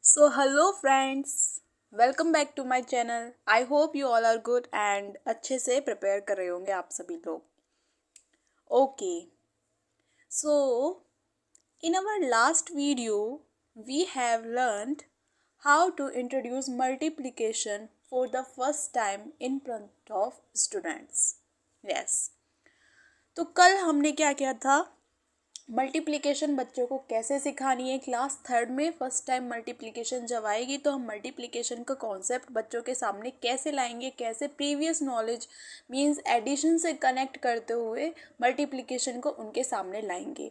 Hello friends, welcome back to my channel. I hope you all are good and अच्छे से prepare कर रहे होंगे आप सभी लोग. Okay, so in our last video, we have learned how to introduce multiplication for the first time in front of students. Yes, तो कल हमने क्या किया था? मल्टीप्लिकेशन बच्चों को कैसे सिखानी है. क्लास थर्ड में फर्स्ट टाइम मल्टीप्लिकेशन जब आएगी तो हम मल्टीप्लिकेशन का कॉन्सेप्ट बच्चों के सामने कैसे लाएंगे, कैसे प्रीवियस नॉलेज मींस एडिशन से कनेक्ट करते हुए मल्टीप्लिकेशन को उनके सामने लाएंगे.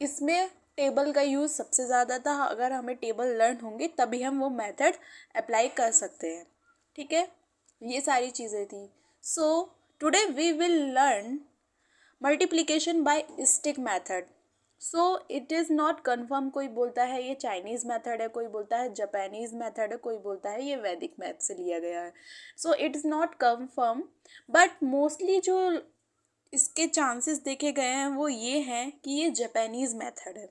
इसमें टेबल का यूज़ सबसे ज़्यादा था. अगर हमें टेबल लर्न होंगे तभी हम वो मेथड अप्लाई कर सकते हैं. ठीक है, ये सारी चीज़ें थी. So today we will learn multiplication by stick method. So it is not confirm. कोई बोलता है ये चाइनीज़ मेथड है, कोई बोलता है जापानीज़ मेथड है, कोई बोलता है ये वैदिक मैथ से लिया गया है. सो it is not confirm, but mostly जो इसके चांसेस देखे गए हैं वो ये हैं कि ये जापानीज़ मेथड है.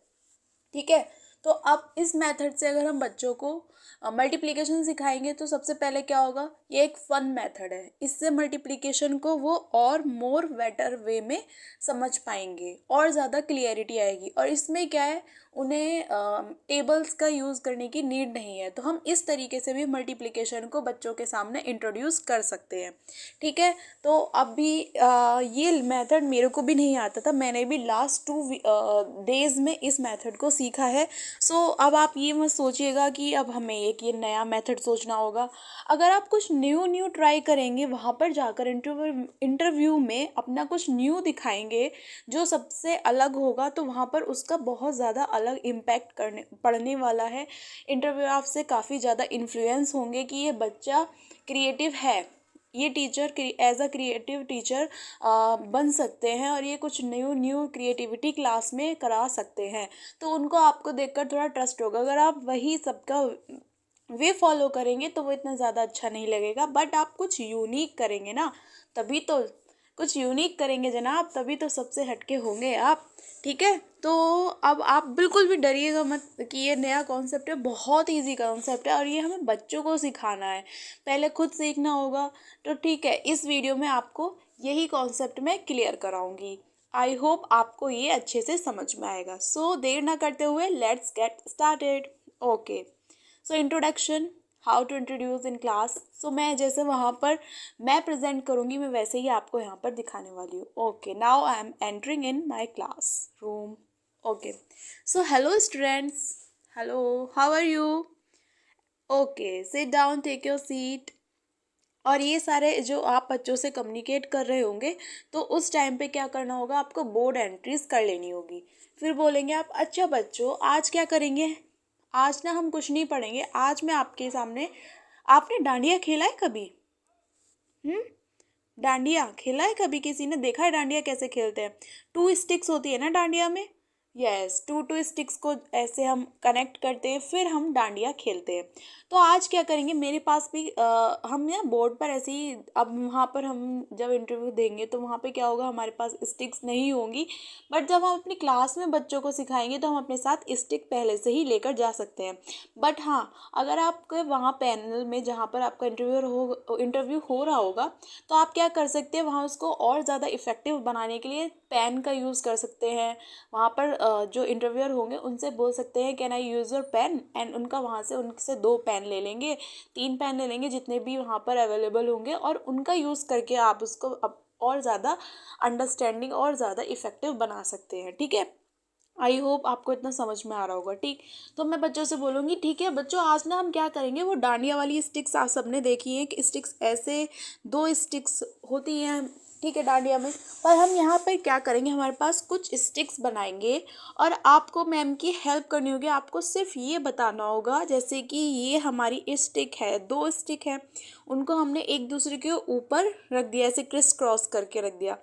ठीक है, तो अब इस मेथड से अगर हम बच्चों को मल्टीप्लिकेशन सिखाएंगे तो सबसे पहले क्या होगा, ये एक फन मेथड है. इससे मल्टीप्लिकेशन को वो और मोर बेटर वे में समझ पाएंगे और ज़्यादा क्लियरिटी आएगी. और इसमें क्या है, उन्हें टेबल्स का यूज़ करने की नीड नहीं है. तो हम इस तरीके से भी मल्टीप्लिकेशन को बच्चों के सामने इंट्रोड्यूस कर सकते हैं. ठीक है, तो अभी ये मेथड मेरे को भी नहीं आता था. मैंने भी लास्ट 2 डेज़ में इस मेथड को सीखा है. अब आप ये मत सोचिएगा कि अब हमें एक ये नया मेथड सोचना होगा. अगर आप कुछ न्यू ट्राई करेंगे, वहाँ पर जाकर इंटरव्यू में अपना कुछ न्यू दिखाएंगे जो सबसे अलग होगा, तो वहाँ पर उसका बहुत ज़्यादा अलग इम्पैक्ट करने पड़ने वाला है. इंटरव्यू आपसे काफ़ी ज़्यादा इन्फ्लुएंस होंगे कि ये बच्चा क्रिएटिव है, ये teacher as a creative teacher बन सकते हैं और ये कुछ न्यू क्रिएटिविटी क्लास में करा सकते हैं. तो उनको आपको देखकर थोड़ा ट्रस्ट होगा. अगर आप वही सबका वे फॉलो करेंगे तो वो इतना ज़्यादा अच्छा नहीं लगेगा. बट आप कुछ यूनिक करेंगे ना, तभी तो कुछ यूनिक करेंगे जनाब, तभी तो सबसे हटके होंगे आप. ठीक है, तो अब आप बिल्कुल भी डरिएगा मत कि ये नया कॉन्सेप्ट है. बहुत इजी कॉन्सेप्ट है और ये हमें बच्चों को सिखाना है. पहले खुद सीखना होगा. तो ठीक है, इस वीडियो में आपको यही कॉन्सेप्ट मैं क्लियर कराऊंगी. आई होप आपको ये अच्छे से समझ में आएगा. सो देर ना करते हुए let's get started. Okay, so introduction, how to introduce in class. So मैं जैसे वहाँ पर मैं प्रेजेंट करूँगी, मैं वैसे ही आपको यहाँ पर दिखाने वाली हूँ. Okay, now I am entering in my classroom. Okay, so hello students, hello, how are you. Okay, sit down, take your seat. और ये सारे जो आप बच्चों से कम्युनिकेट कर रहे होंगे, तो उस टाइम पे क्या करना होगा, आपको बोर्ड एंट्रीज कर लेनी होगी. फिर बोलेंगे आप, अच्छा बच्चों आज क्या करेंगे. आज ना हम कुछ नहीं पढ़ेंगे. आज मैं आपके सामने, आपने डांडिया खेला है कभी. हम्म, डांडिया खेला है कभी, किसी ने देखा है डांडिया कैसे खेलते हैं. 2 स्टिक्स होती है ना डांडिया में. यस, टू स्टिक्स को ऐसे हम कनेक्ट करते हैं, फिर हम डांडिया खेलते हैं. तो आज क्या करेंगे, मेरे पास भी हम ना बोर्ड पर ऐसे ही, अब वहाँ पर हम जब इंटरव्यू देंगे तो वहाँ पे क्या होगा, हमारे पास स्टिक्स नहीं होंगी. बट जब हम अपनी क्लास में बच्चों को सिखाएंगे तो हम अपने साथ स्टिक पहले से ही लेकर जा सकते हैं. बट हाँ, अगर आपके वहाँ पैनल में जहाँ पर आपका इंटरव्यू हो रहा होगा, तो आप क्या कर सकते हैं, वहाँ उसको और ज़्यादा इफ़ेक्टिव बनाने के लिए पेन का यूज़ कर सकते हैं. वहाँ पर जो इंटरव्यूअर होंगे उनसे बोल सकते हैं, can I use your pen, and उनका वहाँ से उनसे 2 पेन ले लेंगे, 3 पेन ले लेंगे, जितने भी वहाँ पर अवेलेबल होंगे, और उनका यूज़ करके आप उसको अब और ज़्यादा अंडरस्टैंडिंग और ज़्यादा इफ़ेक्टिव बना सकते हैं. ठीक है, आई होप आपको इतना समझ में आ रहा होगा. ठीक, तो मैं बच्चों से बोलूँगी, ठीक है बच्चों, आज ना हम क्या करेंगे, वो डांडिया वाली स्टिक्स आप सबने देखी है कि स्टिक्स ऐसे 2 स्टिक्स होती हैं. ठीक है, डांडिया में. पर हम यहाँ पर क्या करेंगे, हमारे पास कुछ स्टिक्स बनाएंगे और आपको मैम की हेल्प करनी होगी. आपको सिर्फ ये बताना होगा, जैसे कि ये हमारी स्टिक है, 2 स्टिक है, उनको हमने एक दूसरे के ऊपर रख दिया, ऐसे क्रिस क्रॉस करके रख दिया.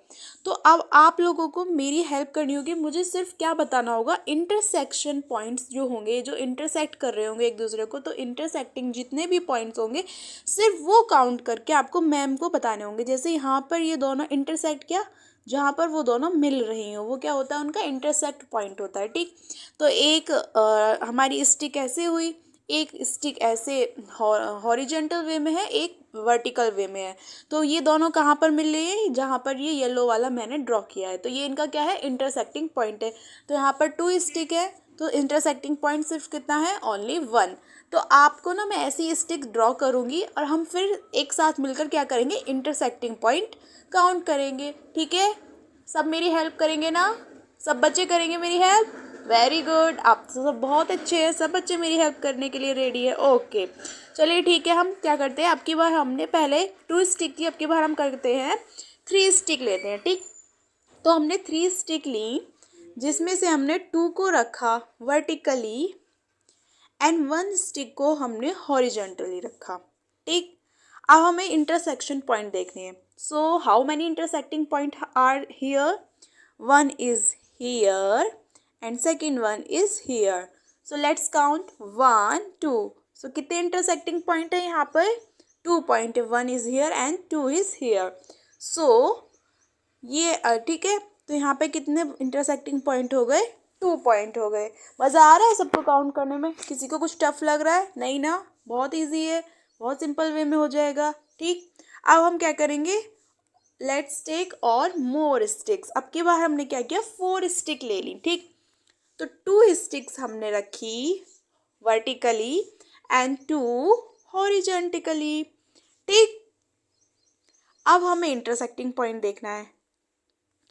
तो अब आप लोगों को मेरी हेल्प करनी होगी. मुझे सिर्फ क्या बताना होगा, इंटरसेक्शन पॉइंट्स जो होंगे, जो इंटरसेक्ट कर रहे होंगे एक दूसरे को, तो इंटरसेक्टिंग जितने भी पॉइंट्स होंगे सिर्फ वो काउंट करके आपको मैम को बताने होंगे. जैसे यहाँ पर ये दोनों इंटरसेक्ट किया, जहाँ पर वो दोनों मिल रही हो, वो क्या होता है, उनका इंटरसेक्ट पॉइंट होता है. ठीक, तो एक हमारी स्टिक ऐसे हुई, एक स्टिक ऐसे हॉरिजेंटल वे में है, एक वर्टिकल वे में है। तो ये दोनों कहाँ पर मिल रही है, जहाँ पर ये येलो वाला मैंने ड्रॉ किया है। तो ये इनका क्या है, इंटरसेक्टिंग पॉइंट है। तो यहाँ पर 2 स्टिक है, तो इंटरसेक्टिंग पॉइंट सिर्फ कितना है, ओनली 1। तो आपको ना मैं ऐसी स्टिक ड्रॉ करूँगी और हम फिर एक साथ मिलकर क्या करेंगे, इंटरसेक्टिंग पॉइंट काउंट करेंगे। ठीक है, सब मेरी हेल्प करेंगे ना, सब बच्चे करेंगे मेरी हेल्प। वेरी गुड, आप तो सब बहुत अच्छे हैं, सब बच्चे मेरी हेल्प करने के लिए रेडी है। ओके, चलिए ठीक है, हम क्या करते हैं, अब की बार हमने पहले 2 स्टिक की, अब की बार हम करते हैं 3 स्टिक लेते हैं। ठीक, तो हमने 3 स्टिक ली, जिसमें से हमने 2 को रखा वर्टिकली एंड 1 स्टिक को हमने हॉरिजेंटली रखा। ठीक, अब हमें इंटरसेक्शन पॉइंट देखने हैं। So how many intersecting point are here, 1 is here and second one is here. So let's count 1 2. So कितने इंटरसेक्टिंग पॉइंट है यहाँ पर, 2 पॉइंट है, 1 is here and 2 is here. So ये ठीक है, तो यहाँ पे कितने इंटरसेक्टिंग पॉइंट हो गए, 2 पॉइंट हो गए। मज़ा आ रहा है सबको काउंट करने में, किसी को कुछ टफ लग रहा है, नहीं ना, बहुत इजी है, बहुत सिंपल वे में हो जाएगा। ठीक, अब हम क्या करेंगे, लेट्स टेक और मोर स्टिक्स। अब की बार हमने क्या किया, 4 स्टिक ले ली। ठीक, तो 2 स्टिक्स हमने रखी वर्टिकली एंड 2 हॉरिजेंटली। ठीक, अब हमें इंटरसेक्टिंग पॉइंट देखना है।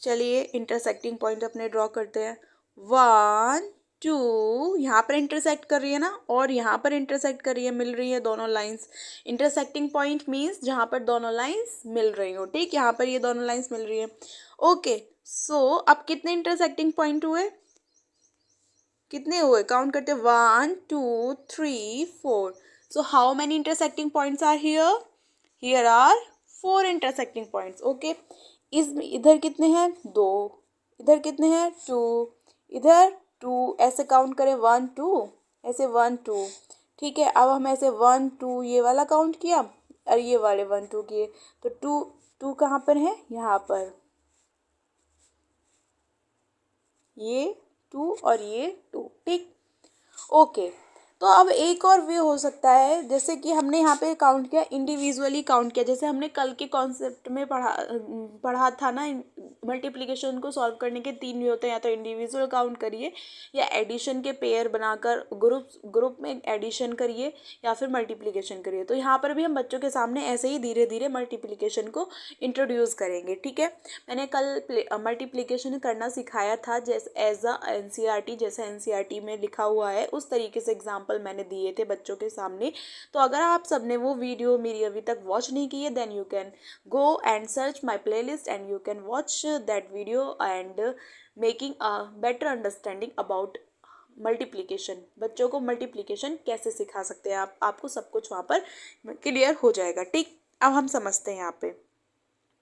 चलिए इंटरसेक्टिंग पॉइंट अपने ड्रॉ करते हैं। 1 2, यहाँ पर इंटरसेक्ट कर रही है ना, और यहाँ पर इंटरसेक्ट कर रही है, मिल रही है दोनों लाइंस। इंटरसेक्टिंग पॉइंट मीन्स जहाँ पर दोनों लाइंस मिल रही हो। ठीक, यहाँ पर ये दोनों लाइंस मिल रही है। ओके, सो अब कितने इंटरसेक्टिंग पॉइंट हुए, कितने हुए, काउंट करते, 1 2 3 4। So how many intersecting points are here, here are 4 intersecting points. Okay, इस इधर कितने हैं, 2, इधर कितने हैं, 2, इधर 2, ऐसे काउंट करें 1 2, ऐसे 1 2। ठीक है, अब हम ऐसे 1 2 ये वाला काउंट किया और ये वाले 1 2 किए, तो 2 2 कहाँ पर है, यहाँ पर, ये 2 और ये 2। ठीक, ओके, तो अब एक और वे हो सकता है, जैसे कि हमने यहाँ पे काउंट किया, इंडिविजुअली काउंट किया, जैसे हमने कल के कॉन्सेप्ट में पढ़ा था ना, मल्टीप्लिकेशन को सॉल्व करने के 3 वे होते हैं, या तो इंडिविजुअल काउंट करिए, या एडिशन के पेयर बनाकर ग्रुप में एडिशन करिए, या फिर मल्टीप्लिकेशन करिए। तो यहाँ पर भी हम बच्चों के सामने ऐसे ही धीरे धीरे मल्टीप्लिकेशन को इंट्रोड्यूस करेंगे। ठीक है, मैंने कल मल्टीप्लिकेशन करना सिखाया था, जैसे एज अ NCERT, जैसे NCERT में लिखा हुआ है उस तरीके से एग्जाम्पल मैंने दिए थे बच्चों के सामने। तो अगर आप सबने वो वीडियो मेरी अभी तक वॉच नहीं की है, then you can go and search my playlist and you can watch that video and making a better understanding about multiplication. बच्चों को मल्टीप्लिकेशन कैसे सिखा सकते हैं आप, आपको सब कुछ वहाँ पर क्लियर हो जाएगा। ठीक, अब हम समझते हैं यहाँ पे।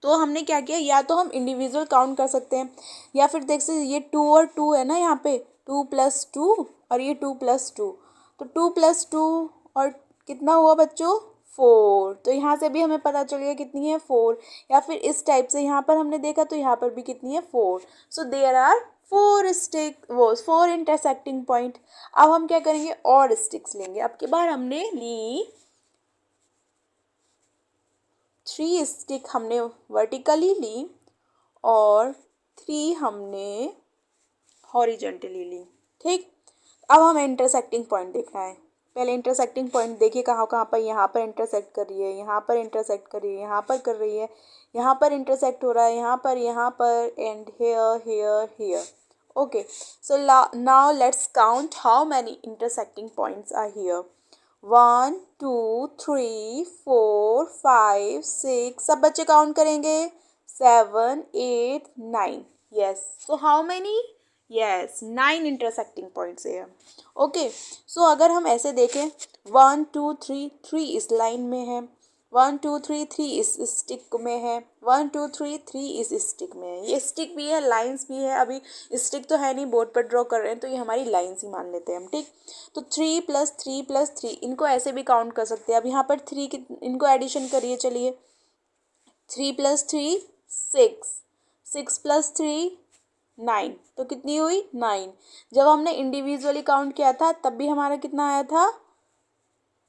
तो हमने क्या किया, या तो हम इंडिविजुअल काउंट कर सकते हैं, या फिर देख सकते, ये 2 और 2 है ना, यहाँ पे 2 + 2 और ये 2 + 2, तो 2 + 2 और कितना हुआ बच्चों, 4। तो यहाँ से भी हमें पता चल गया कितनी है, 4। या फिर इस टाइप से यहाँ पर हमने देखा, तो यहाँ पर भी कितनी है, 4। So there are 4 intersecting point. अब हम क्या करेंगे, और स्टिक्स लेंगे। अब की बार हमने ली 3 स्टिक हमने वर्टिकली ली और 3 हमने हॉरिजेंटली ली। ठीक, अब हमें इंटरसेक्टिंग पॉइंट देखना है। पहले इंटरसेक्टिंग पॉइंट देखिए कहाँ कहाँ पर, यहाँ पर इंटरसेक्ट कर रही है, यहाँ पर इंटरसेक्ट कर रही है, यहाँ पर कर रही है, यहाँ पर इंटरसेक्ट हो रहा है, यहाँ पर and here here here. Okay, so now let's count how many intersecting points are here. 1 2 3 4 5 6, सब बच्चे काउंट करेंगे, 7 8 9। Yes, so how many, yes 9 intersecting points है। ओके, सो अगर हम ऐसे देखें, 1 2 3 3 इस लाइन में है, 1 2 3 3 इस स्टिक में है, 1 2 3 3 इस स्टिक में है। ये स्टिक भी है, लाइंस भी है, अभी स्टिक तो है नहीं, बोर्ड पर ड्रॉ कर रहे हैं, तो ये हमारी लाइंस ही मान लेते हैं हम। ठीक, तो 3 + 3 + 3, इनको ऐसे भी काउंट कर सकते हैं। अब यहाँ पर 3 इनको एडिशन करिए, चलिए, 3 + 3 6, 6 + 3 9, तो कितनी हुई, 9। जब हमने इंडिविजुअली काउंट किया था तब भी हमारा कितना आया था,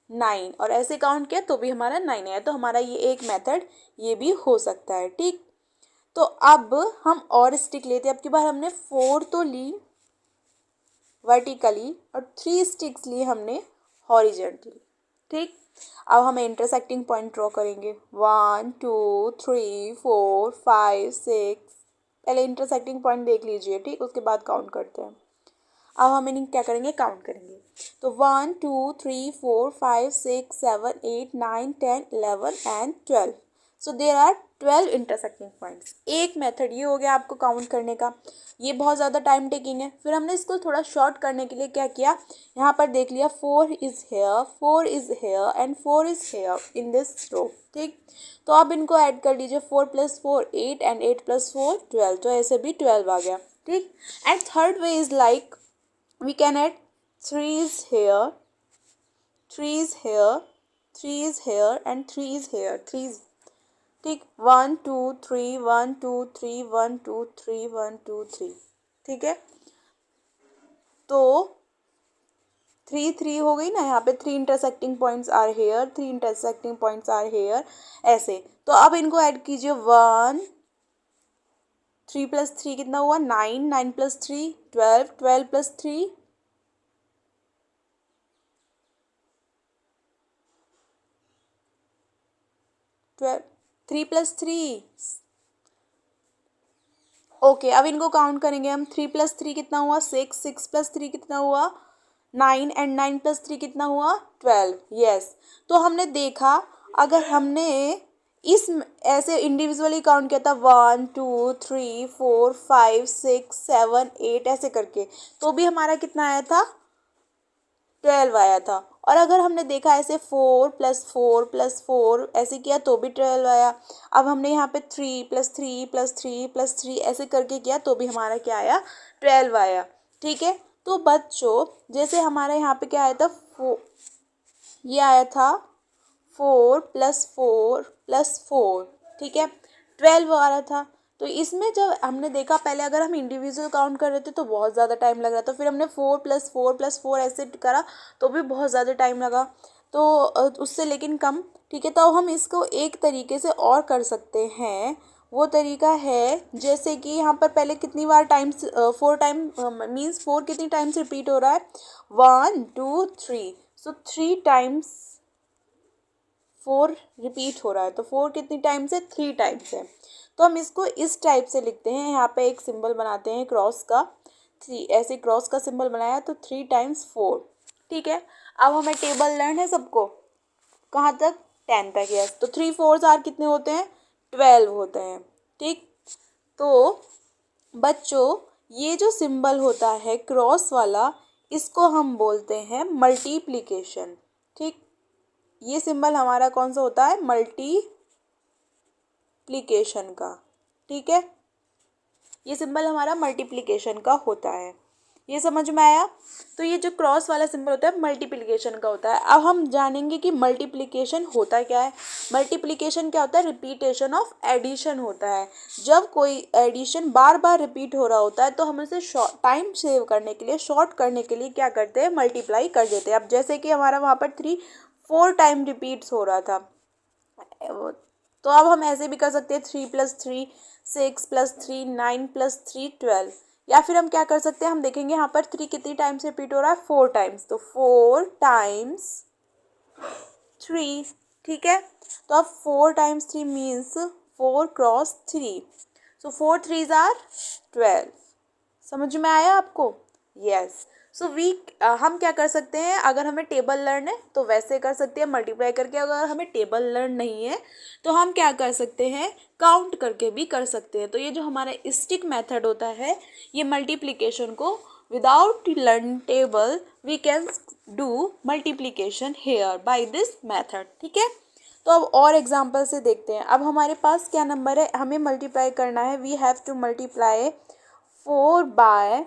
9 और ऐसे काउंट किया तो भी हमारा 9 है। तो हमारा ये एक मेथड ये भी हो सकता है। ठीक, तो अब हम और स्टिक लेते हैं। अब की बार हमने 4 तो ली वर्टिकली और 3 स्टिक्स ली हमने हॉरिजेंटली। ठीक, अब हमें इंटरसेक्टिंग पॉइंट ड्रॉ करेंगे। 1 2 3 4 5 6। पहले इंटरसेक्टिंग पॉइंट देख लीजिए। ठीक, उसके बाद काउंट करते हैं। अब हम इन्हें क्या करेंगे, काउंट करेंगे। तो 1 2 3 4 5 6 7 8 9 10 11 and 12। So there are 12 intersecting points. एक मेथड ये हो गया आपको काउंट करने का। ये बहुत ज़्यादा टाइम टेकिंग है। फिर हमने इसको थोड़ा शॉर्ट करने के लिए क्या किया, यहाँ पर देख लिया 4 is here, 4 is here and 4 is here in this row. ठीक, तो आप इनको ऐड कर लीजिए। 4 + 4 8 एंड 8 + 4 12। तो ऐसे भी 12 आ गया। ठीक, and third way is like we can add 3 is here, 3 is here, 3 is here and 3 is here, 3 is। ठीक, 1 2 3 1 2 3 1 2 3 1 2 3। ठीक है, तो 3 3 हो गई ना। यहाँ पे 3 intersecting points are here, 3 intersecting points are here, ऐसे। तो अब इनको ऐड कीजिए। 1 3 + 3 कितना हुआ, 9, 9 + 3 12, 12 + 3 12, 3 + 3। ओके, अब इनको काउंट करेंगे हम। 3 + 3 कितना हुआ, 6, 6 + 3 कितना हुआ, 9 एंड 9 + 3 कितना हुआ, 12। यस, तो हमने देखा अगर हमने इस ऐसे इंडिविजुअली काउंट किया था 1 2 3 4 5 6 7 8 ऐसे करके, तो भी हमारा कितना आया था, 12 आया था। और अगर हमने देखा ऐसे 4 + 4 + 4 ऐसे किया तो भी 12 आया। अब हमने यहाँ पे 3 + 3 + 3 + 3 ऐसे करके किया तो भी हमारा क्या आया, 12 आया। ठीक है, तो बच्चों जैसे हमारे यहाँ पे क्या आया था, ये आया था 4 + 4 + 4। ठीक है, 12 आ रहा था। तो इसमें जब हमने देखा पहले अगर हम इंडिविजुअल काउंट कर रहे थे तो बहुत ज़्यादा टाइम लग रहा था। फिर हमने 4 + 4 + 4 ऐसे करा तो भी बहुत ज़्यादा टाइम लगा। तो उससे लेकिन कम। ठीक है, तो हम इसको एक तरीके से और कर सकते हैं। वो तरीका है जैसे कि यहाँ पर पहले कितनी बार टाइम्स 4 टाइम मीन्स 4 कितनी टाइम्स रिपीट हो रहा है, 1 2 3। सो 3 टाइम्स 4 रिपीट हो रहा है। तो 4 कितनी टाइम्स है, 3 टाइम्स है। तो हम इसको इस टाइप से लिखते हैं। यहाँ पे एक सिंबल बनाते हैं क्रॉस का, 3 ऐसे क्रॉस का सिंबल बनाया तो 3 × 4। ठीक है, अब हमें टेबल लर्न है सबको, कहाँ तक, 10 तक। यस, तो 3 4 आर कितने होते हैं, 12 होते हैं। ठीक, तो बच्चों ये जो सिंबल होता है क्रॉस वाला, इसको हम बोलते हैं मल्टीप्लिकेशन। ठीक, ये सिंबल हमारा कौन सा होता है, मल्टीप्लिकेशन का। ठीक है, ये सिंबल हमारा मल्टीप्लिकेशन का होता है। ये समझ में आया। तो ये जो क्रॉस वाला सिंबल होता है मल्टीप्लिकेशन का होता है। अब हम जानेंगे कि मल्टीप्लिकेशन होता क्या है। मल्टीप्लिकेशन क्या होता है, रिपीटेशन ऑफ एडिशन होता है। जब कोई एडिशन बार बार रिपीट हो रहा होता है तो हम इसे टाइम सेव करने के लिए, शॉर्ट करने के लिए क्या करते हैं, मल्टीप्लाई कर देते हैं। अब जैसे कि हमारा वहाँ पर 3 4 टाइम रिपीट्स हो रहा था, तो अब हम ऐसे भी कर सकते हैं 3 + 3 6 + 3 9 + 3 12। या फिर हम क्या कर सकते हैं, हम देखेंगे यहाँ पर 3 कितनी टाइम्स रिपीट हो रहा है, 4 टाइम्स। तो 4 × 3। ठीक है, तो अब 4 × 3 मीन्स 4 × 3। So 4 3s are 12। समझ में आया आपको। यस, सो हम क्या कर सकते हैं, अगर हमें टेबल लर्न है तो वैसे कर सकते हैं मल्टीप्लाई करके। अगर हमें टेबल लर्न नहीं है तो हम क्या कर सकते हैं, काउंट करके भी कर सकते हैं। तो ये जो हमारा स्टिक मेथड होता है, ये मल्टीप्लिकेशन को without learn table we can do multiplication here by this method. ठीक है, तो अब और एग्जांपल से देखते हैं। अब हमारे पास क्या नंबर है, हमें मल्टीप्लाई करना है। We have to multiply 4 by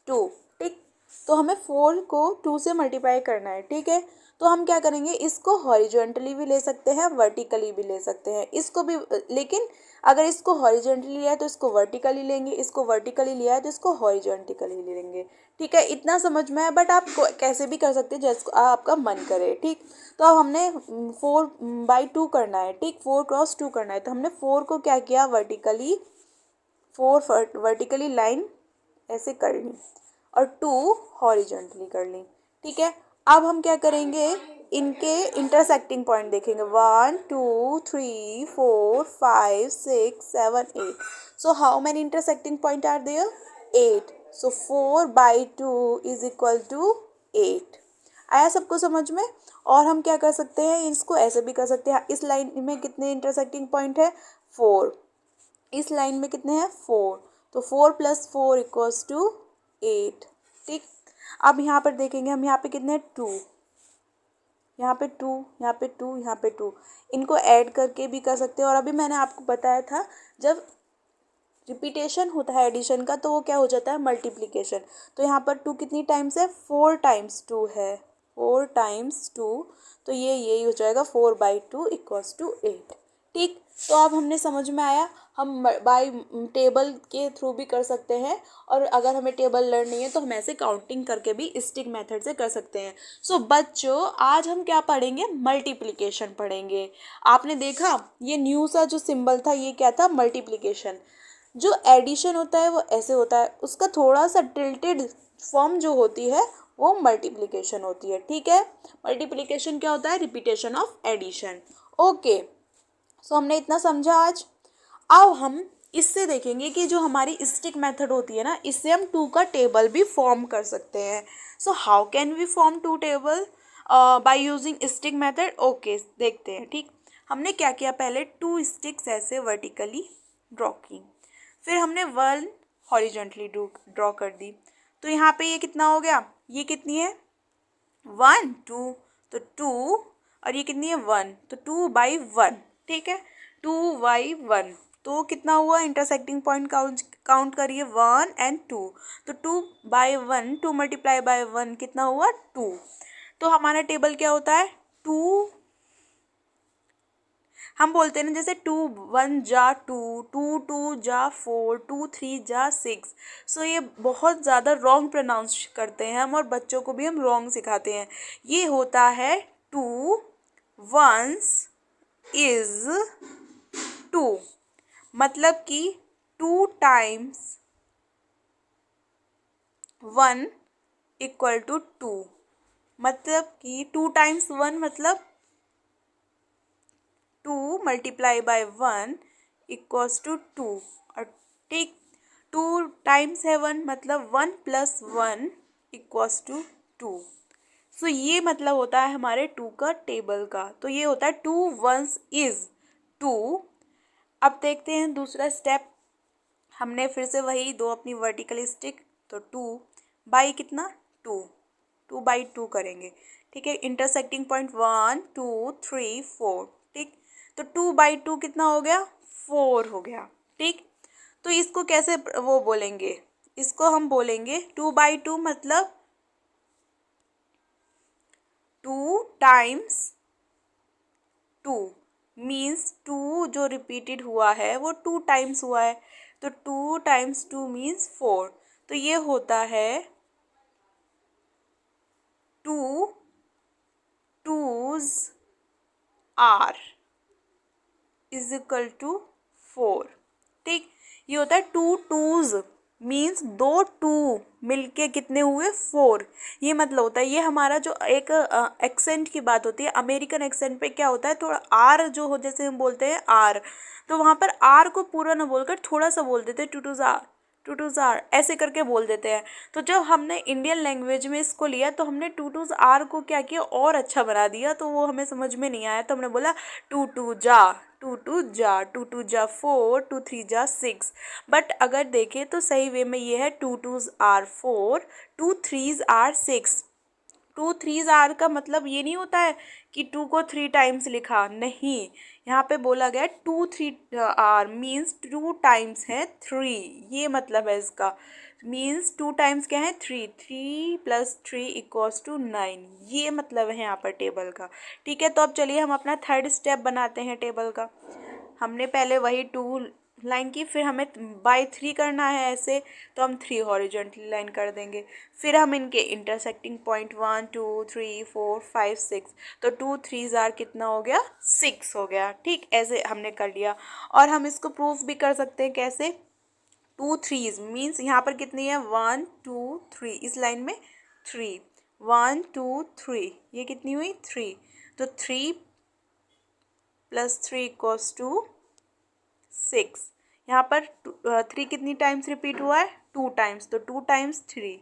2। ठीक, तो हमें 4 को 2 से मल्टीप्लाई करना है, ठीक है। तो हम क्या करेंगे, इसको हॉरिजॉन्टली भी ले सकते हैं, वर्टिकली भी ले सकते हैं, इसको भी। लेकिन अगर इसको हॉरिजॉन्टली लिया है तो इसको वर्टिकली लेंगे, इसको वर्टिकली लिया है तो इसको हॉरिजॉन्टली लेंगे, ठीक है। इतना समझ में है, बट आप कैसे भी कर सकते हैं जैसे आपका मन करे, ठीक। तो अब हमने 4/2 करना है, ठीक, 4 × 2 करना है। तो हमने 4 को क्या किया, वर्टिकली 4 वर्टिकली लाइन ऐसे कर ली और 2 हॉरिजॉन्टली कर ली, ठीक है। अब हम क्या करेंगे, इनके इंटरसेक्टिंग पॉइंट देखेंगे, 1 2 3 4 5 6 7 8। So how many intersecting point are there, 8। So 4/2 is equal to 8। आया सबको समझ में। और हम क्या कर सकते हैं, इसको ऐसे भी कर सकते हैं, इस लाइन में कितने इंटरसेक्टिंग पॉइंट है, 4। इस लाइन में कितने हैं, 4। तो 4 + 4 = 8, ठीक। अब यहाँ पर देखेंगे हम, यहाँ पे कितने, 2, यहाँ पे 2, यहाँ पे 2, यहाँ पे 2। इनको ऐड करके भी कर सकते हैं। और अभी मैंने आपको बताया था, जब रिपीटेशन होता है एडिशन का तो वो क्या हो जाता है, मल्टीप्लिकेशन। तो यहाँ पर 2 कितनी टाइम्स है, 4 × 2 है, 4 × 2। तो ये यही हो जाएगा, 4/2 = 8, ठीक। तो अब हमने समझ में आया, हम बाय टेबल के थ्रू भी कर सकते हैं, और अगर हमें टेबल लर्न नहीं है तो हम ऐसे काउंटिंग करके भी स्टिक मेथड से कर सकते हैं। सो बच्चों, आज हम क्या पढ़ेंगे, मल्टीप्लिकेशन पढ़ेंगे। आपने देखा ये न्यू सा जो सिंबल था, ये क्या था, मल्टीप्लिकेशन। जो एडिशन होता है वो ऐसे होता है, उसका थोड़ा सा टिल्टेड फॉर्म जो होती है वो मल्टीप्लिकेशन होती है, ठीक है। मल्टीप्लिकेशन क्या होता है, रिपीटेशन ऑफ एडिशन। ओके, सो हमने इतना समझा आज। अब हम इससे देखेंगे कि जो हमारी स्टिक मेथड होती है ना, इससे हम 2 का टेबल भी फॉर्म कर सकते हैं। So how can we form 2 table by using stick method. Okay, देखते हैं, ठीक। हमने क्या किया, पहले 2 स्टिक्स ऐसे वर्टिकली ड्रॉ की, फिर हमने 1 हॉरिजॉन्टली ड्रॉ कर दी। तो यहाँ पे ये कितना हो गया, ये कितनी है, 1 2, तो 2। और ये कितनी है, 1, तो 2/1, ठीक है, 2/1। तो कितना हुआ, इंटरसेक्टिंग पॉइंट काउंट करिए, 1 और 2। तो 2/1, 2 × 1 कितना हुआ, 2। तो हमारा टेबल क्या होता है, 2। हम बोलते हैं ना, जैसे 2 1 जा 2, 2 2 जा 4, 2 3 जा 6। सो ये बहुत ज़्यादा रॉन्ग प्रोनाउंस करते हैं हम, और बच्चों को भी हम रॉन्ग सिखाते हैं। ये होता है 2 1 इज 2, मतलब कि 2 × 1 = 2, मतलब कि 2 × 1 मतलब 2 × 1 = 2, और ठीक 2 × 7 मतलब 1 + 1 = 2। सो ये मतलब होता है हमारे 2 का टेबल का। तो ये होता है 2 1 इज 2। अब देखते हैं दूसरा स्टेप। हमने फिर से वही 2 अपनी वर्टिकल स्टिक, तो 2 बाई कितना, 2, 2/2 करेंगे, ठीक है। इंटरसेक्टिंग पॉइंट 1 2 3 4, ठीक। तो 2/2 कितना हो गया, 4 हो गया, ठीक। तो इसको कैसे वो बोलेंगे, इसको हम बोलेंगे 2/2 मतलब 2 × 2, मीन्स 2 जो रिपीटेड हुआ है वो 2 टाइम्स हुआ है। तो 2 × 2 मीन्स 4। तो ये होता है 2 2s r = 4, ठीक। ये होता है 2 2s मीन्स 2 2 मिलके कितने हुए, 4। ये मतलब होता है, ये हमारा जो एक एक्सेंट की बात होती है, अमेरिकन एक्सेंट पे क्या होता है, थोड़ा आर जो हो, जैसे हम बोलते हैं आर, तो वहाँ पर आर को पूरा ना बोलकर थोड़ा सा बोल देते हैं, 2 2s r, 2 2s r ऐसे करके बोल देते हैं। तो जब हमने इंडियन लैंग्वेज में इसको लिया तो हमने 2 2s r को क्या किया, और अच्छा बना दिया। तो वो हमें समझ में नहीं आया, तो हमने बोला 2 2 जा 2 2 जा 2 2 जा 4, 2 3 जा 6। बट अगर देखें तो सही वे में ये है 2 2s r 4, 2 3s r 6। 2 3s r का मतलब ये नहीं होता है कि 2 को 3 टाइम्स लिखा, नहीं। यहाँ पे बोला गया 2 3 r मीन्स 2 टाइम्स है 3, ये मतलब है इसका। मीन्स 2 टाइम्स क्या है 3, 3 + 3 = 9, ये मतलब है यहाँ पर टेबल का। ठीक है, तो अब चलिए हम अपना थर्ड स्टेप बनाते हैं टेबल का। हमने पहले वही 2 लाइन की, फिर हमें बाय 3 करना है ऐसे, तो हम 3 हॉरिजॉन्टली लाइन कर देंगे। फिर हम इनके इंटरसेक्टिंग पॉइंट 1 2 3 4 5 6, तो 2 3 जार कितना हो गया 6 हो गया। ठीक, ऐसे हमने कर लिया। और हम इसको प्रूफ भी कर सकते हैं कैसे, 2 3s मीन्स यहाँ पर कितनी है 1 2 3, इस लाइन में 3, 1 2 3, ये कितनी हुई 3, तो 3 + 3 = 6। यहाँ पर 3 कितनी टाइम्स रिपीट हुआ है 2 टाइम्स, तो 2 टाइम्स 3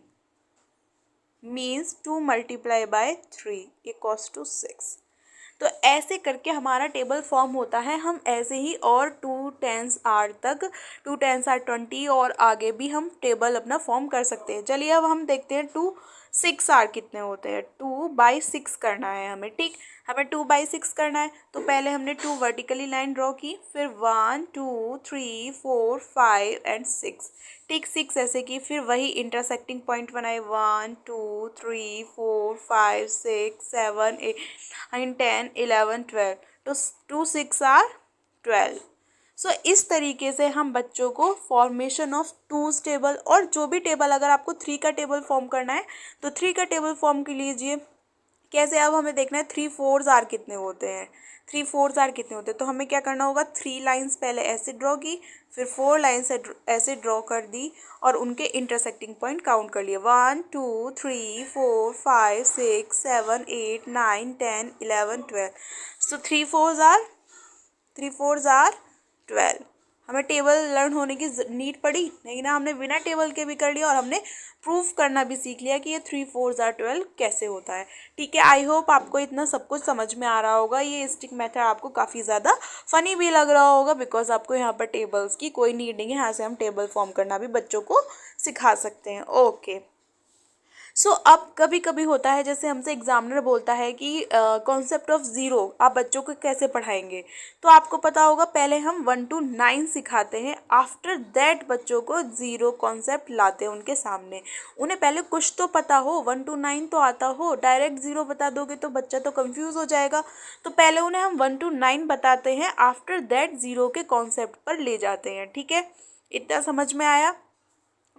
मीन्स 2 × 3 = 6। तो ऐसे करके हमारा टेबल फॉर्म होता है। हम ऐसे ही और 2 10s आर तक, 2 10s आर 20 और आगे भी हम टेबल अपना फॉर्म कर सकते हैं। चलिए अब हम देखते हैं 2 6 आर कितने होते हैं। 2/6 करना है हमें। ठीक, हमें 2/6 करना है, तो पहले हमने 2 वर्टिकली लाइन ड्रॉ की, फिर 1 2 3 4 5 एंड 6। ठीक, 6 ऐसे की, फिर वही इंटरसेक्टिंग पॉइंट बनाए 1 2 3 4 5 6 7 8 9 10 11 12, तो 2 6 आर 12। सो इस तरीके से हम बच्चों को फॉर्मेशन ऑफ टूज टेबल, और जो भी टेबल, अगर आपको 3 का टेबल फॉर्म करना है तो 3 का टेबल फॉर्म कर लीजिए। कैसे, अब हमें देखना है 3 4s आर कितने होते हैं, 3 4s आर कितने होते हैं। तो हमें क्या करना होगा, 3 लाइंस पहले ऐसे ड्रॉ की, फिर 4 लाइंस ऐसे ड्रॉ कर दी, और उनके इंटरसेक्टिंग पॉइंट काउंट कर लिए 1 2 3 4 5 6 7 8 9 10 11 12। So 3 4s are 12। हमें टेबल लर्न होने की नीड पड़ी नहीं ना, हमने बिना टेबल के भी कर लिया, और हमने प्रूफ करना भी सीख लिया कि ये 3 4s आर 12 कैसे होता है। ठीक है, आई होप आपको इतना सब कुछ समझ में आ रहा होगा। ये स्टिक मेथड आपको काफ़ी ज़्यादा फ़नी भी लग रहा होगा, बिकॉज आपको यहाँ पर टेबल्स की कोई नीड नहीं है। यहाँ से हम टेबल फॉर्म करना भी बच्चों को सिखा सकते हैं। ओके, सो अब कभी कभी होता है, जैसे हमसे एग्जामिनर बोलता है कि कॉन्सेप्ट ऑफ ज़ीरो आप बच्चों को कैसे पढ़ाएंगे, तो आपको पता होगा पहले हम 1 to 9 सिखाते हैं, आफ्टर दैट बच्चों को ज़ीरो कॉन्सेप्ट लाते हैं उनके सामने। उन्हें पहले कुछ तो पता हो, 1 to 9 तो आता हो, डायरेक्ट ज़ीरो बता दोगे तो बच्चा तो कंफ्यूज हो जाएगा। तो पहले उन्हें हम 1 to 9 बताते हैं, आफ्टर दैट ज़ीरो के कॉन्सेप्ट पर ले जाते हैं। ठीक है, इतना समझ में आया।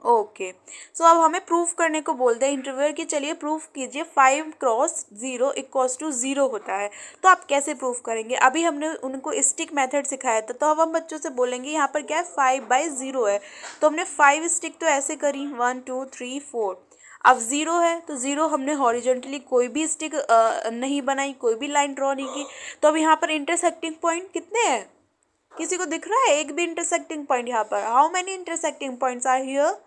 ओके, सो अब हमें प्रूफ करने को बोलते हैं इंटरव्यूअर की, चलिए प्रूफ कीजिए 5 × 0 = 0 होता है। तो आप कैसे प्रूफ करेंगे, अभी हमने उनको स्टिक मेथड सिखाया था, तो अब हम बच्चों से बोलेंगे यहाँ पर क्या है 5/0 है, तो हमने 5 स्टिक तो ऐसे करी 1 2 3 4। अब 0 है, तो 0 हमने हॉरिजॉन्टली कोई भी स्टिक नहीं बनाई, कोई भी लाइन ड्रॉ नहीं की। तो अब यहाँ पर इंटरसेक्टिंग पॉइंट कितने हैं, किसी को दिख रहा है एक भी इंटरसेक्टिंग पॉइंट यहाँ पर? How many intersecting points are here?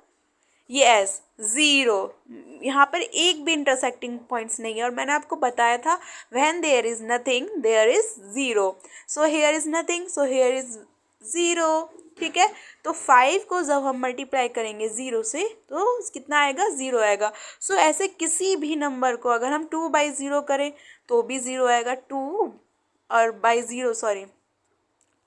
Yes, 0। यहाँ पर एक भी इंटरसेक्टिंग पॉइंट्स नहीं है, और मैंने आपको बताया था when there is nothing there is 0। So here is nothing, so here is 0। ठीक है, तो 5 को जब हम मल्टीप्लाई करेंगे 0 से तो कितना आएगा 0 आएगा। सो ऐसे किसी भी नंबर को अगर हम 2/0 करें तो भी 0 आएगा, 2 और बाई 0 सॉरी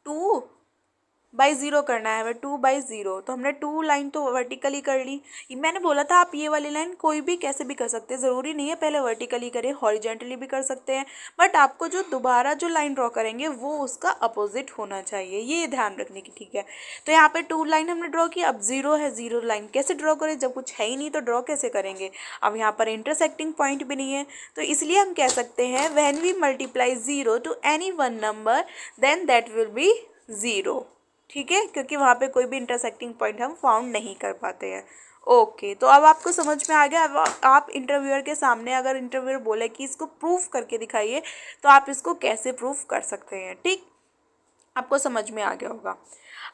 2/0 करना है हमें, 2/0। तो हमने 2 लाइन तो वर्टिकली कर ली। मैंने बोला था आप ये वाली लाइन कोई भी कैसे भी कर सकते हैं, ज़रूरी नहीं है पहले वर्टिकली करें, हॉरिजेंटली भी कर सकते हैं, बट आपको जो दोबारा जो लाइन ड्रॉ करेंगे वो उसका अपोजिट होना चाहिए, ये ध्यान रखने की। ठीक है, तो यहाँ पे 2 लाइन हमने ड्रॉ की, अब 0 है, 0 लाइन कैसे ड्रॉ करें, जब कुछ है ही नहीं तो ड्रॉ कैसे करेंगे। अब यहाँ पर इंटरसेक्टिंग पॉइंट भी नहीं है, तो इसलिए हम कह सकते हैं when we multiply 0 to any one number then that will be 0। ठीक है, क्योंकि वहाँ पे कोई भी इंटरसेक्टिंग पॉइंट हम फाउंड नहीं कर पाते हैं। ओके, तो अब आपको समझ में आ गया। अब आप इंटरव्यूअर के सामने अगर इंटरव्यूअर बोले कि इसको प्रूफ करके दिखाइए, तो आप इसको कैसे प्रूफ कर सकते हैं। ठीक, आपको समझ में आ गया होगा।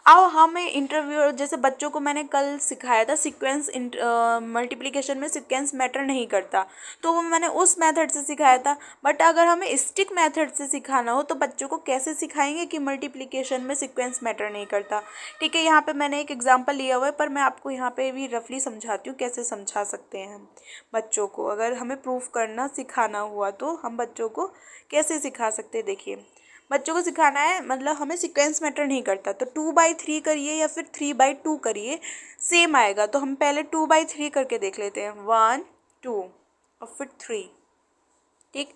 अब हमें इंटरव्यू, जैसे बच्चों को मैंने कल सिखाया था सीक्वेंस मल्टीप्लिकेशन में सीक्वेंस मैटर नहीं करता, तो वो मैंने उस मेथड से सिखाया था। बट अगर हमें स्टिक मेथड से सिखाना हो तो बच्चों को कैसे सिखाएंगे कि मल्टीप्लिकेशन में सीक्वेंस मैटर नहीं करता। ठीक है, यहाँ पे मैंने एक एग्जांपल लिया हुआ है, पर मैं आपको यहाँ पे भी रफली समझाती हूँ कैसे समझा सकते हैं हम बच्चों को। अगर हमें प्रूफ करना सिखाना हुआ तो हम बच्चों को कैसे सिखा सकते हैं। देखिए, बच्चों को सिखाना है, मतलब हमें सीक्वेंस मैटर नहीं करता, तो 2/3 करिए या फिर 3/2 करिए, सेम आएगा। तो हम पहले 2/3 करके देख लेते हैं, 1 2 और फिर 3, ठीक।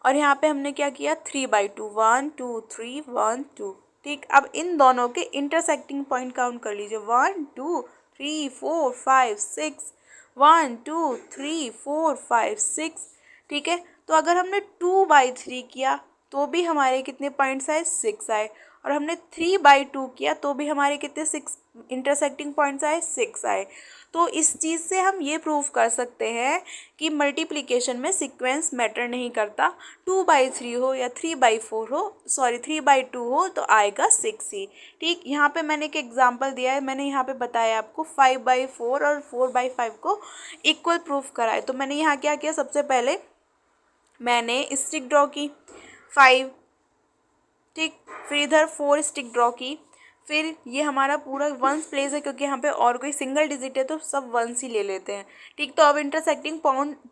और यहाँ पे हमने क्या किया, 3/2, 1 2 3 1 2, ठीक। अब इन दोनों के इंटरसेक्टिंग पॉइंट काउंट कर लीजिए, 1 2 3 4 5 6, 1 2 3 4 5 6, ठीक है। तो अगर हमने 2/3 किया तो भी हमारे कितने पॉइंट्स आए, 6 आए। और हमने 3/2 किया तो भी हमारे कितने 6 इंटरसेक्टिंग पॉइंट्स आए, 6 आए। तो इस चीज़ से हम ये प्रूव कर सकते हैं कि मल्टीप्लिकेशन में सीक्वेंस मैटर नहीं करता, 2/3 हो या 3/4 हो, सॉरी 3/2 हो तो आएगा 6 ही, ठीक। यहाँ पे मैंने एक एग्जांपल दिया है, मैंने यहाँ पे बताया आपको 5/4 और 4/5 को इक्वल प्रूफ कराए। तो मैंने यहाँ क्या किया, सबसे पहले मैंने स्टिक ड्रॉ की 5, ठीक। फिर इधर 4 स्टिक ड्रॉ की, फिर ये हमारा पूरा वंस प्लेस है क्योंकि यहाँ पे और कोई सिंगल डिजिट है तो सब वंस ही ले लेते हैं, ठीक। तो अब इंटरसेक्टिंग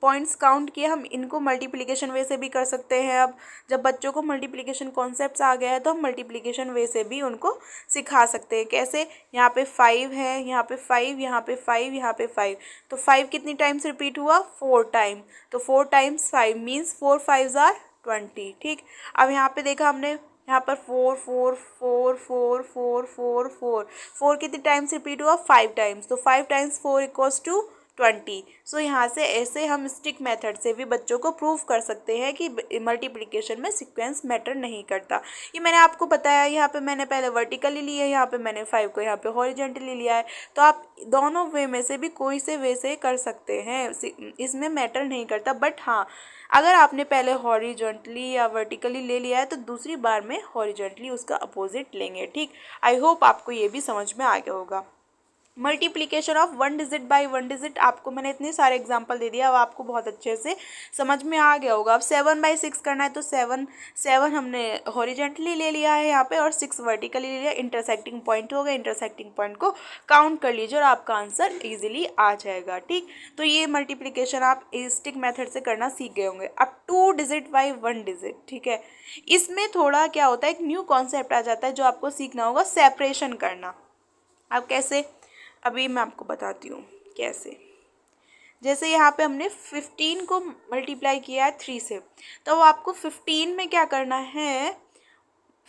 पॉइंट्स काउंट किए, हम इनको मल्टीप्लिकेशन वे से भी कर सकते हैं। अब जब बच्चों को मल्टीप्लिकेशन कॉन्सेप्ट्स आ गया है तो हम मल्टीप्लिकेशन वे से भी उनको सिखा सकते हैं। कैसे, यहाँ पे 5 है, यहाँ पे 5, यहाँ पे 5, यहाँ पे 5, तो 5 कितनी टाइम्स रिपीट हुआ, 4 टाइम। तो 4 टाइम्स 5 मीन्स 4 5 आर 20, ठीक। अब यहाँ पे देखा हमने, यहाँ पर 4 4 4 4 4 4 4 4 कितनी टाइम्स रिपीट हुआ, 5 टाइम्स, तो 5 टाइम्स 4 इक्वल्स टू 20। सो यहाँ से ऐसे हम स्टिक मेथड से भी बच्चों को प्रूव कर सकते हैं कि मल्टीप्लिकेशन में सीक्वेंस मैटर नहीं करता। ये मैंने आपको बताया, यहाँ पे मैंने पहले वर्टिकली लिया है, यहाँ पे मैंने 5 को यहाँ पे हॉरिजॉन्टली लिया है। तो आप दोनों वे में से भी कोई से वे से कर सकते हैं, इसमें मैटर नहीं करता। बट हाँ, अगर आपने पहले हॉरिजॉन्टली या वर्टिकली ले लिया है तो दूसरी बार में हॉरिजॉन्टली उसका अपोजिट लेंगे, ठीक। आई होप आपको ये भी समझ में आ गया होगा। Multiplication of 1 digit bye 1 digit, आपको मैंने इतने सारे एग्जांपल दे दिया, अब आपको बहुत अच्छे से समझ में आ गया होगा। अब 7/6 करना है तो 7 हमने हॉरिजेंटली ले लिया है यहाँ पे और 6 वर्टिकली ले लिया, इंटरसेक्टिंग पॉइंट हो गया, इंटरसेक्टिंग पॉइंट को काउंट कर लीजिए और आपका आंसर ईजिली आ जाएगा, ठीक। तो ये मल्टीप्लिकेशन आप स्टिक मेथड से करना सीख गए होंगे। अब 2 डिजिट बाई 1 डिजिट, ठीक है, इसमें थोड़ा क्या होता है, एक न्यू कॉन्सेप्ट आ जाता है जो आपको सीखना होगा, सेपरेशन करना। अब कैसे, अभी मैं आपको बताती हूँ कैसे। जैसे यहाँ पे हमने 15 को मल्टीप्लाई किया है 3 से, तो आपको 15 में क्या करना है,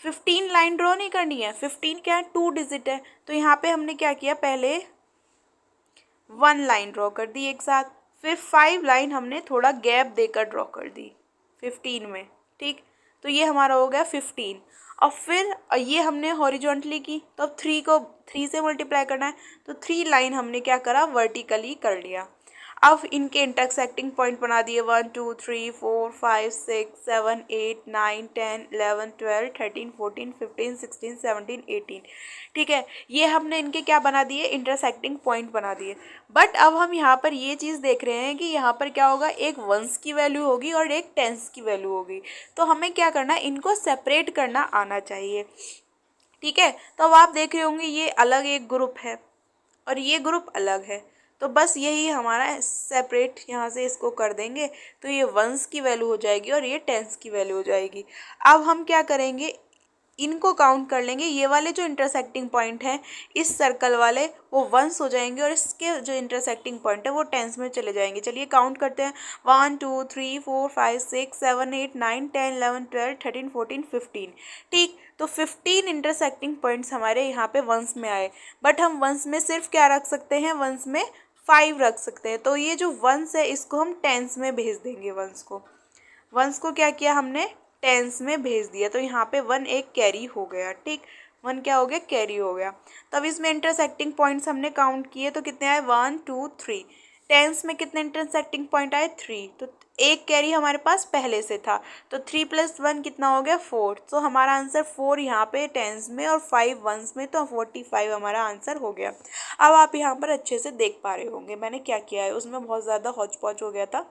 15 लाइन ड्रॉ नहीं करनी है, 15 क्या है, 2 डिजिट है। तो यहाँ पे हमने क्या किया, पहले 1 लाइन ड्रॉ कर दी एक साथ, फिर 5 लाइन हमने थोड़ा गैप देकर ड्रॉ कर दी 15 में, ठीक। तो ये हमारा हो गया 15। और फिर ये हमने हॉरिजॉन्टली की, तो अब 3 को 3 से मल्टीप्लाई करना है, तो 3 लाइन हमने क्या करा, वर्टिकली कर लिया। अब इनके इंटरसेक्टिंग पॉइंट बना दिए, 1 2 3 4 5 6 7 8 9 10 11 12 13 14 15 16 17 18, ठीक है। ये हमने इनके क्या बना दिए, इंटरसेक्टिंग पॉइंट बना दिए। बट अब हम यहाँ पर ये चीज़ देख रहे हैं कि यहाँ पर क्या होगा, एक वंस की वैल्यू होगी और एक टेंस की वैल्यू होगी। तो हमें क्या करना है, इनको सेपरेट करना आना चाहिए, ठीक है। तो अब आप देख रहे होंगे ये अलग एक ग्रुप है और ये ग्रुप अलग है, तो बस यही हमारा सेपरेट यहाँ से इसको कर देंगे, तो ये वंस की वैल्यू हो जाएगी और ये टेंस की वैल्यू हो जाएगी। अब हम क्या करेंगे, इनको काउंट कर लेंगे, ये वाले जो इंटरसेक्टिंग पॉइंट हैं इस सर्कल वाले वो वंस हो जाएंगे और इसके जो इंटरसेक्टिंग पॉइंट है वो टेंस में चले जाएंगे। चलिए काउंट करते हैं, 1 2 3 4 5 6 7 8 9 10 11 12 13 14 15, ठीक। तो 15 इंटरसेक्टिंग पॉइंट्स हमारे यहाँ पे वंस में आए। बट हम वंस में सिर्फ क्या रख सकते हैं, वंस में 5 रख सकते हैं। तो ये जो वंस है इसको हम टेंस में भेज देंगे, वंस को क्या किया हमने, टेंस में भेज दिया, तो यहाँ पे 1 एक कैरी हो गया, ठीक। 1 क्या हो गया, कैरी हो गया। तब इसमें इंटरसेक्टिंग पॉइंट्स हमने काउंट किए तो कितने आए, 1 2 3। टेंस में कितने इंटरसेक्टिंग पॉइंट आए, 3। तो एक कैरी हमारे पास पहले से था, तो 3 + 1 कितना हो गया, 4। तो हमारा आंसर 4 यहाँ पे टेंस में और 5 वंस में, तो 45 हमारा आंसर हो गया। अब आप यहाँ पर अच्छे से देख पा रहे होंगे मैंने क्या किया है, उसमें बहुत ज़्यादा हौच पौच हो गया था।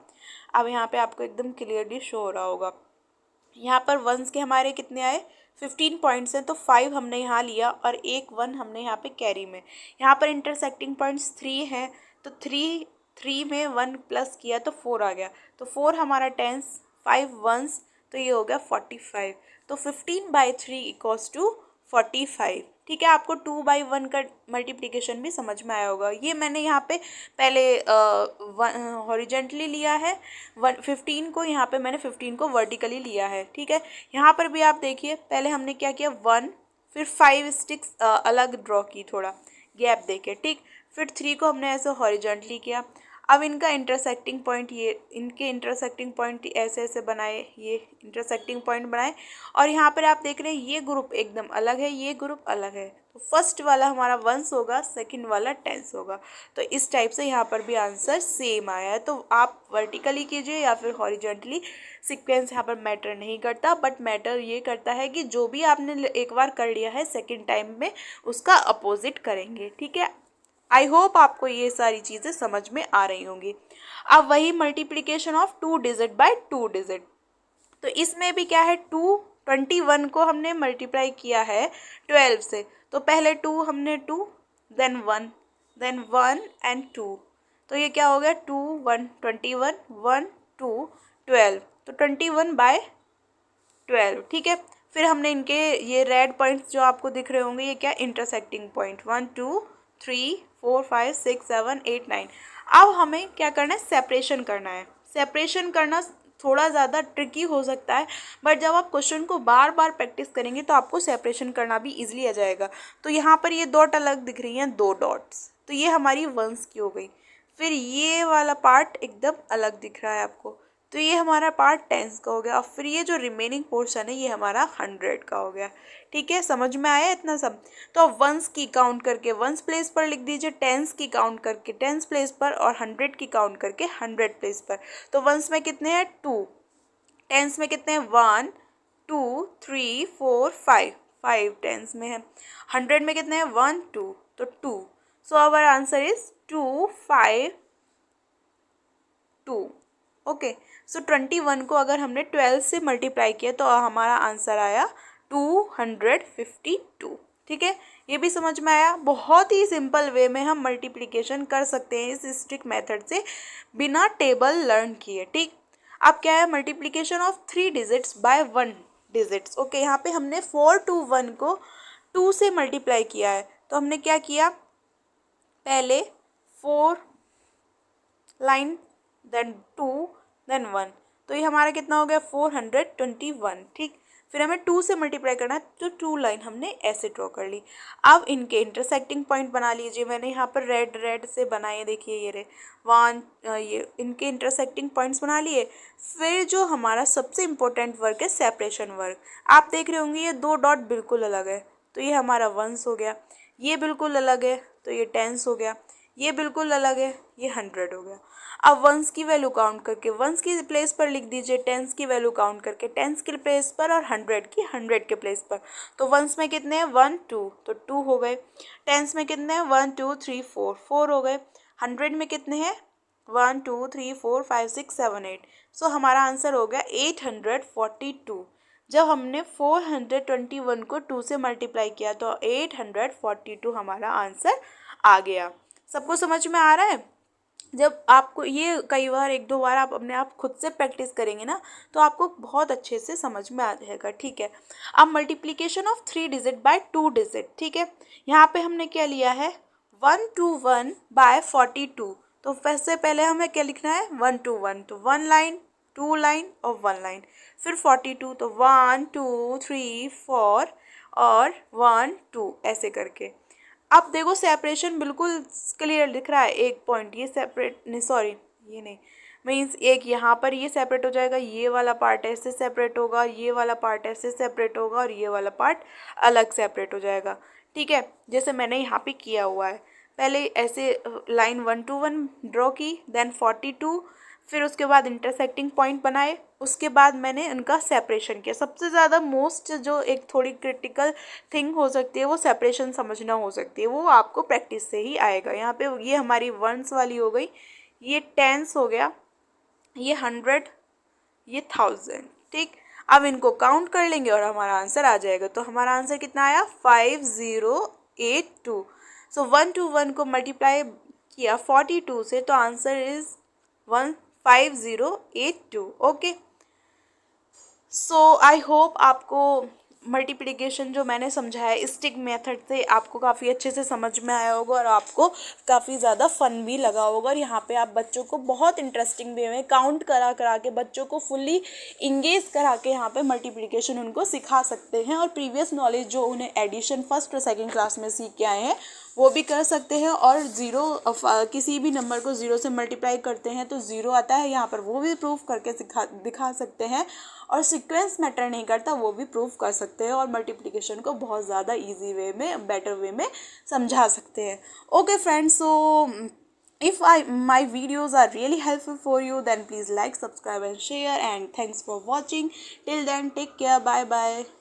अब यहाँ पे आपको एकदम क्लियरली शो हो रहा होगा। यहाँ पर वंस के हमारे कितने आए, 15 पॉइंट्स हैं, तो 5 हमने यहाँ लिया और एक 1 हमने यहाँ पे कैरी में। यहाँ पर इंटरसेक्टिंग पॉइंट्स 3 हैं, तो 3 में 1 प्लस किया तो 4 आ गया, तो 4 हमारा टेंस, 5 वंस, तो ये हो गया 45। तो 15/3 इक्वल्स टू 45। ठीक है, आपको 2/1 का मल्टीप्लिकेशन भी समझ में आया होगा। ये मैंने यहाँ पे पहले हॉरिजेंटली लिया है 15 को, यहाँ पे मैंने 15 को वर्टिकली लिया है। ठीक है, यहाँ पर भी आप देखिए, पहले हमने क्या किया 1, फिर 5 स्टिक्स अलग ड्रॉ की, थोड़ा गैप देके। ठीक, फिर 3 को हमने ऐसे हॉरिजॉन्टली किया। अब इनका इंटरसेक्टिंग पॉइंट, ये इनके इंटरसेक्टिंग पॉइंट ऐसे ऐसे बनाए, ये इंटरसेक्टिंग पॉइंट बनाए। और यहाँ पर आप देख रहे हैं ये ग्रुप एकदम अलग है, ये ग्रुप अलग है। तो फर्स्ट वाला हमारा 1s होगा, सेकंड वाला 10s होगा। तो इस टाइप से यहाँ पर भी आंसर सेम आया है। तो आप वर्टिकली कीजिए या फिर हॉरिजॉन्टली, सीक्वेंस यहाँ पर मैटर नहीं करता, बट मैटर ये करता है कि जो भी आपने एक बार कर लिया है सेकेंड टाइम में उसका अपोजिट करेंगे। ठीक है, आई होप आपको ये सारी चीज़ें समझ में आ रही होंगी। अब वही multiplication of 2 digit bye 2 digit, तो इसमें भी क्या है 21 को हमने मल्टीप्लाई किया है 12 से। तो पहले 2 हमने 2, देन 1 एंड 2, तो ये क्या हो गया 2 1 21 1 2 12, तो 21/12। ठीक है, फिर हमने इनके ये रेड पॉइंट्स जो आपको दिख रहे होंगे, ये क्या इंटरसेक्टिंग पॉइंट 1 2 3 4 5 6 7 8 9। अब हमें क्या करना है, सेपरेशन करना है। सेपरेशन करना थोड़ा ज़्यादा ट्रिकी हो सकता है, बट जब आप क्वेश्चन को बार बार प्रैक्टिस करेंगे तो आपको सेपरेशन करना भी इजीली आ जाएगा। तो यहाँ पर ये डॉट अलग दिख रही हैं, 2 डॉट्स, तो ये हमारी 1s की हो गई। फिर ये वाला पार्ट एकदम अलग दिख रहा है आपको, तो ये हमारा पार्ट 10s का हो गया। और फिर ये जो रिमेनिंग पोर्शन है ये हमारा 100 का हो गया। ठीक है, समझ में आया इतना सब। तो अब 1s की काउंट करके 1s प्लेस पर लिख दीजिए, 10s की काउंट करके 10s प्लेस पर, और 100 की काउंट करके 100 प्लेस पर। तो 1s में कितने हैं 2, 10s में कितने हैं 1 2 3 4 5, 5 10s में है। 100 में कितने हैं 1 2, तो 2। So our answer is 2 5 2। Okay, so 21 को अगर हमने 12 से मल्टीप्लाई किया तो हमारा आंसर आया 252। ठीक है, ये भी समझ में आया। बहुत ही सिंपल वे में हम मल्टीप्लिकेशन कर सकते हैं इस स्ट्रिक मेथड से, बिना टेबल लर्न किए। ठीक, अब क्या है, multiplication of 3 digits by 1 digits. Okay, यहाँ पे हमने 4 to 1 को 2 से मल्टीप्लाई किया है। तो हमने क्या किया, पहले 4 लाइन, देन 2, देन 1, तो ये हमारा कितना हो गया 421। ठीक, फिर हमें 2 से मल्टीप्लाई करना है, तो 2 लाइन हमने ऐसे ड्रॉ कर ली। अब इनके इंटरसेक्टिंग पॉइंट बना लीजिए। मैंने यहाँ पर रेड रेड से बनाए, देखिए ये रे 1, ये इनके इंटरसेक्टिंग पॉइंट्स बना लिए। फिर जो हमारा सबसे इम्पोर्टेंट वर्क है सेपरेशन वर्क, आप देख रहे होंगे ये 2 डॉट बिल्कुल अलग है, तो ये हमारा 1s हो गया। ये बिल्कुल अलग है, तो ये 10s हो गया। ये बिल्कुल अलग है, ये 100 हो गया। अब 1s की वैल्यू काउंट करके 1s की प्लेस पर लिख दीजिए, 10s की वैल्यू काउंट करके 10s के प्लेस पर, और 100 की 100 के प्लेस पर। तो 1s में कितने हैं 1 2, तो 2 हो गए। 10s में कितने हैं 1 2 3 4, 4 हो गए। 100 में कितने हैं 1 2 3 4 5 6 7 8। सो हमारा आंसर हो गया 842। जब हमने 421 को 2 से मल्टीप्लाई किया तो 842 हमारा आंसर आ गया। सबको समझ में आ रहा है। जब आपको ये कई बार 1-2 बार आप अपने आप खुद से प्रैक्टिस करेंगे ना, तो आपको बहुत अच्छे से समझ में आ जाएगा। ठीक है, अब multiplication of 3 digit bye 2 digit. ठीक है, यहाँ पे हमने क्या लिया है 121/42। तो वैसे पहले हमें क्या लिखना है 1 to 1, तो 1 लाइन 2 लाइन और 1 लाइन। फिर 42, तो 1 2 3 4 और 1 2 ऐसे करके। अब देखो सेपरेशन बिल्कुल क्लियर दिख रहा है। एक पॉइंट ये सेपरेट नहीं, सॉरी ये नहीं, मीन्स एक यहाँ पर ये सेपरेट हो जाएगा, ये वाला पार्ट ऐसे सेपरेट होगा, ये वाला पार्ट ऐसे सेपरेट होगा, और ये वाला पार्ट अलग सेपरेट हो जाएगा। ठीक है, जैसे मैंने यहाँ पे किया हुआ है। पहले ऐसे लाइन 1 to 1 ड्रॉ की, देन 42, फिर उसके बाद इंटरसेक्टिंग पॉइंट बनाए, उसके बाद मैंने उनका सेपरेशन किया। सबसे ज़्यादा मोस्ट जो एक थोड़ी क्रिटिकल थिंग हो सकती है वो सेपरेशन समझना हो सकती है, वो आपको प्रैक्टिस से ही आएगा। यहाँ पे ये हमारी 1s वाली हो गई, ये 10s हो गया, ये 100, ये 1000। ठीक, अब इनको काउंट कर लेंगे और हमारा आंसर आ जाएगा। तो हमारा आंसर कितना आया 5082। सो 1 to 1 को मल्टीप्लाई किया 42 से, तो answer is 5082। Okay, so I hope आपको मल्टीप्लिकेशन जो मैंने समझाया स्टिक मेथड से आपको काफ़ी अच्छे से समझ में आया होगा और आपको काफ़ी ज़्यादा फन भी लगा होगा। और यहाँ पे आप बच्चों को बहुत इंटरेस्टिंग वे में काउंट करा करा के बच्चों को फुल्ली इंगेज करा के यहाँ पे मल्टीप्लिकेशन उनको सिखा सकते हैं। और प्रीवियस नॉलेज जो उन्हें एडिशन फर्स्ट और सेकंड क्लास में सीख के आए हैं वो भी कर सकते हैं। और किसी भी नंबर को ज़ीरो से मल्टीप्लाई करते हैं तो ज़ीरो आता है यहाँ पर, वो भी प्रूफ करके दिखा सकते हैं। और सीक्वेंस मैटर नहीं करता वो भी प्रूफ कर सकते हैं। और मल्टीप्लिकेशन को बहुत ज़्यादा इजी वे में, बेटर वे में समझा सकते हैं। Okay friends, so if my videos are really helpful for you, then please like, subscribe and share, and thanks for watching. Till then, take care. Bye bye.